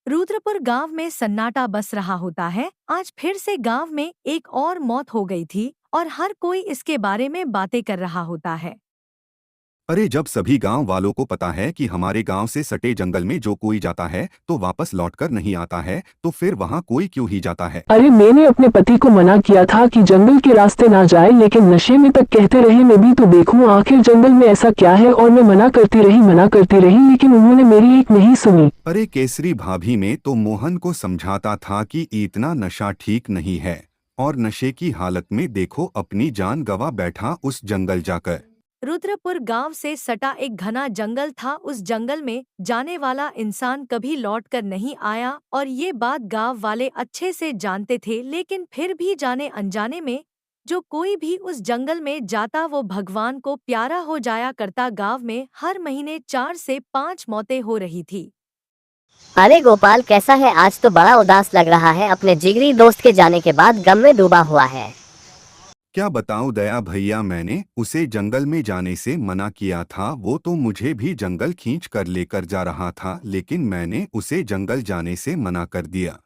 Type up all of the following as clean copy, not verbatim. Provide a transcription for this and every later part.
रुद्रपुर गांव में सन्नाटा बस रहा होता है। आज फिर से गांव में एक और मौत हो गई थी और हर कोई इसके बारे में बातें कर रहा होता है। अरे जब सभी गांव वालों को पता है कि हमारे गांव से सटे जंगल में जो कोई जाता है तो वापस लौटकर नहीं आता है, तो फिर वहां कोई क्यों ही जाता है। अरे मैंने अपने पति को मना किया था कि जंगल के रास्ते ना जाए, लेकिन नशे में तक कहते रहे। मैं भी तो देखूं आखिर जंगल में ऐसा क्या है। और मैं मना करती रही लेकिन उन्होंने मेरी एक नहीं सुनी। अरे केसरी भाभी में तो मोहन को समझाता था कि इतना नशा ठीक नहीं है, और नशे की हालत में देखो अपनी जान गंवा बैठा उस जंगल जाकर। रुद्रपुर गांव से सटा एक घना जंगल था। उस जंगल में जाने वाला इंसान कभी लौटकर नहीं आया और ये बात गांव वाले अच्छे से जानते थे, लेकिन फिर भी जाने अनजाने में जो कोई भी उस जंगल में जाता वो भगवान को प्यारा हो जाया करता। गांव में हर महीने 4 से 5 मौतें हो रही थी। अरे गोपाल, कैसा है? आज तो बड़ा उदास लग रहा है। अपने जिगरी दोस्त के जाने के बाद गम में डूबा हुआ है। क्या बताऊं दया भैया, मैंने उसे जंगल में जाने से मना किया था। वो तो मुझे भी जंगल खींच कर लेकर जा रहा था, लेकिन मैंने उसे जंगल जाने से मना कर दिया।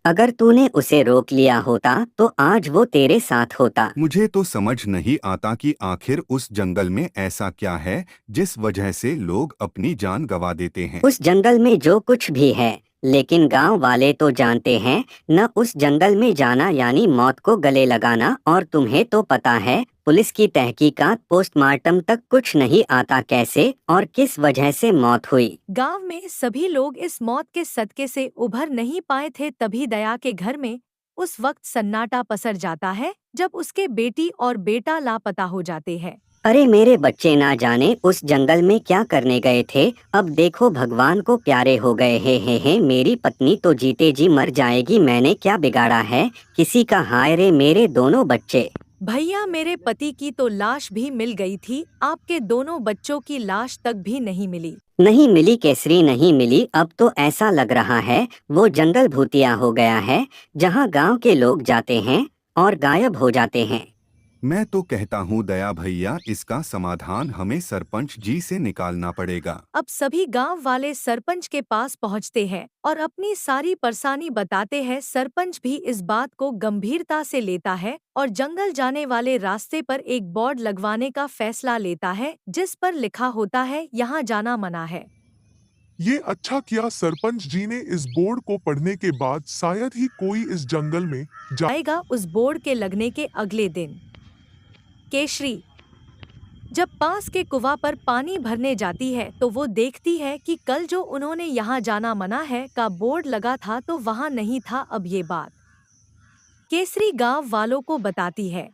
अगर तूने उसे रोक लिया होता तो आज वो तेरे साथ होता। मुझे तो समझ नहीं आता कि आखिर उस जंगल में ऐसा क्या है जिस वजह से लोग अपनी जान गंवा देते हैं। उस जंगल में जो कुछ भी है, लेकिन गांव वाले तो जानते हैं न। उस जंगल में जाना यानी मौत को गले लगाना। और तुम्हें तो पता है पुलिस की तहकीकात पोस्टमार्टम तक कुछ नहीं आता कैसे और किस वजह से मौत हुई। गांव में सभी लोग इस मौत के सदके से उभर नहीं पाए थे। तभी दया के घर में उस वक्त सन्नाटा पसर जाता है जब उसके बेटी और बेटा लापता हो जाते हैं। अरे मेरे बच्चे ना जाने उस जंगल में क्या करने गए थे। अब देखो भगवान को प्यारे हो गए। हे मेरी पत्नी तो जीते जी मर जाएगी। मैंने क्या बिगाड़ा है किसी का? हाय रे मेरे दोनों बच्चे। भैया, मेरे पति की तो लाश भी मिल गई थी, आपके दोनों बच्चों की लाश तक भी नहीं मिली। नहीं मिली केसरी, नहीं मिली। अब तो ऐसा लग रहा है वो जंगल भूतिया हो गया है, जहाँ गांव के लोग जाते हैं और गायब हो जाते हैं। मैं तो कहता हूँ दया भैया, इसका समाधान हमें सरपंच जी से निकालना पड़ेगा। अब सभी गांव वाले सरपंच के पास पहुंचते हैं और अपनी सारी परेशानी बताते हैं। सरपंच भी इस बात को गंभीरता से लेता है और जंगल जाने वाले रास्ते पर एक बोर्ड लगवाने का फैसला लेता है, जिस पर लिखा होता है यहाँ जाना मना है। ये अच्छा किया सरपंच जी ने। इस बोर्ड को पढ़ने के बाद शायद ही कोई इस जंगल में आएगा। उस बोर्ड के लगने के अगले दिन केशरी जब पास के कुआं पर पानी भरने जाती है तो वो देखती है कि कल जो उन्होंने यहाँ जाना मना है का बोर्ड लगा था तो वहाँ नहीं था। अब ये बात केसरी गांव वालों को बताती है।